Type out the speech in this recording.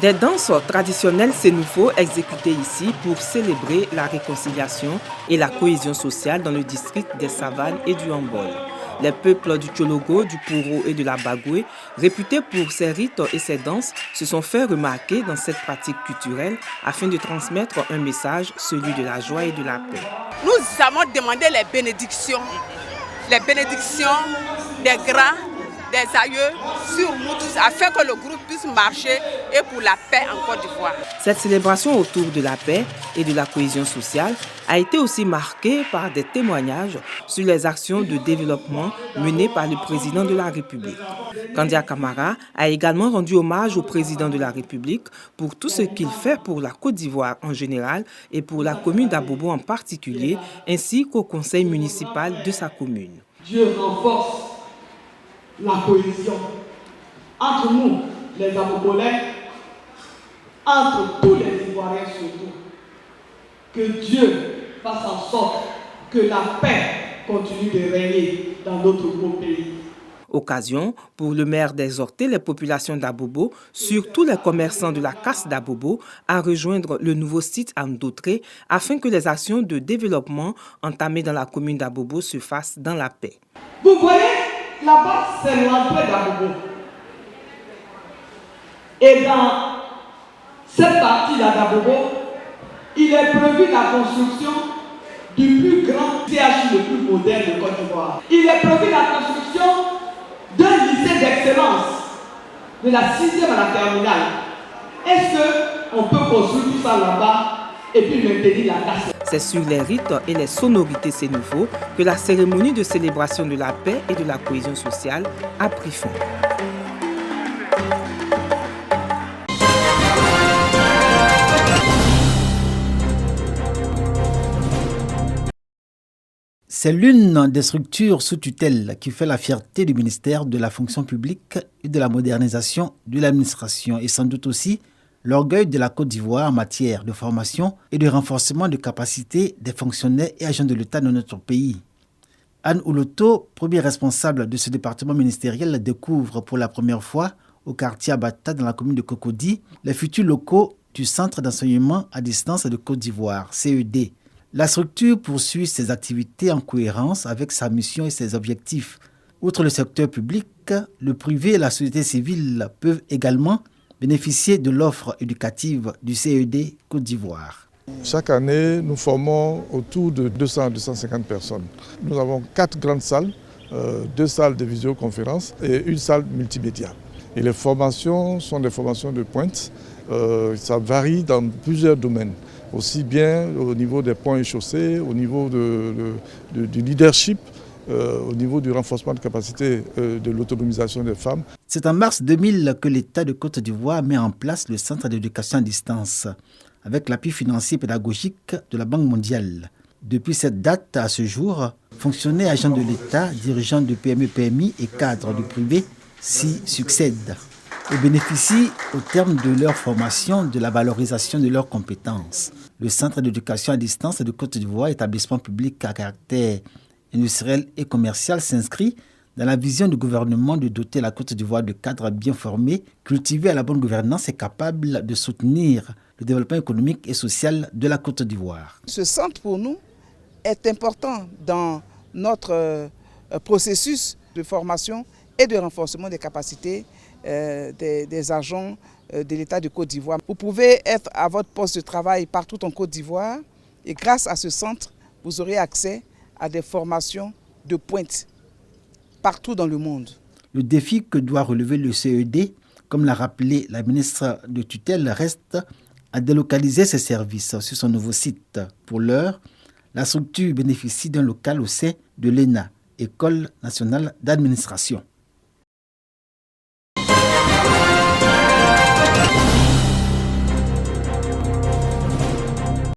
Des danses traditionnelles sénoufo exécutées ici pour célébrer la réconciliation et la cohésion sociale dans le district des Savanes et du Hambol. Les peuples du Tchologo, du Poro et de la Bagoué, réputés pour ses rites et ses danses, se sont fait remarquer dans cette pratique culturelle afin de transmettre un message, celui de la joie et de la paix. Nous avons demandé les bénédictions des grands, des aïeux sur nous tous afin que le groupe puisse marcher et pour la paix en Côte d'Ivoire. Cette célébration autour de la paix et de la cohésion sociale a été aussi marquée par des témoignages sur les actions de développement menées par le président de la République. Kandia Camara a également rendu hommage au président de la République pour tout ce qu'il fait pour la Côte d'Ivoire en général et pour la commune d'Abobo en particulier, ainsi qu'au conseil municipal de sa commune. Dieu renforce la cohésion entre nous, les Abobolais, entre tous les Ivoiriens surtout. Que Dieu fasse en sorte que la paix continue de régner dans notre beau pays. Occasion pour le maire d'exhorter les populations d'Abobo, surtout les commerçants de la casse d'Abobo, à rejoindre le nouveau site Andotré afin que les actions de développement entamées dans la commune d'Abobo se fassent dans la paix. Vous voyez, là-bas, c'est l'entrée d'Abobo. Et dans cette partie-là d'Abobo, il est prévu la construction du plus grand CHU le plus moderne de Côte d'Ivoire. Il est prévu la construction d'un lycée d'excellence, de la 6e à la terminale. Est-ce qu'on peut construire tout ça là-bas et puis maintenir la casse? C'est sur les rites et les sonorités sénoufo que la cérémonie de célébration de la paix et de la cohésion sociale a pris fin. C'est l'une des structures sous tutelle qui fait la fierté du ministère de la fonction publique et de la modernisation de l'administration et sans doute aussi l'orgueil de la Côte d'Ivoire en matière de formation et de renforcement de capacités des fonctionnaires et agents de l'État dans notre pays. Anne Ouloto, premier responsable de ce département ministériel, découvre pour la première fois au quartier Abata dans la commune de Cocody les futurs locaux du Centre d'enseignement à distance de Côte d'Ivoire, CED. La structure poursuit ses activités en cohérence avec sa mission et ses objectifs. Outre le secteur public, le privé et la société civile peuvent également bénéficier de l'offre éducative du CED Côte d'Ivoire. Chaque année, nous formons autour de 200 à 250 personnes. Nous avons 4 grandes salles, 2 salles de visioconférence et une salle multimédia. Et les formations sont des formations de pointe. Ça varie dans plusieurs domaines, aussi bien au niveau des ponts et chaussées, au niveau du leadership, au niveau du renforcement de capacité de l'autonomisation des femmes. C'est en mars 2000 que l'État de Côte d'Ivoire met en place le Centre d'éducation à distance, avec l'appui financier et pédagogique de la Banque mondiale. Depuis cette date à ce jour, fonctionnaires, agents de l'État, dirigeants de PME-PMI et cadres du privé s'y succèdent et bénéficient au terme de leur formation de la valorisation de leurs compétences. Le Centre d'éducation à distance de Côte d'Ivoire, établissement public à caractère industriel et commercial, s'inscrit dans la vision du gouvernement de doter la Côte d'Ivoire de cadres bien formés, cultivés à la bonne gouvernance et capables de soutenir le développement économique et social de la Côte d'Ivoire. Ce centre pour nous est important dans notre processus de formation et de renforcement des capacités des agents de l'État de Côte d'Ivoire. Vous pouvez être à votre poste de travail partout en Côte d'Ivoire et grâce à ce centre, vous aurez accès à des formations de pointe partout dans le monde. Le défi que doit relever le CED, comme l'a rappelé la ministre de tutelle, reste à délocaliser ses services sur son nouveau site. Pour l'heure, la structure bénéficie d'un local au sein de l'ENA, École nationale d'administration.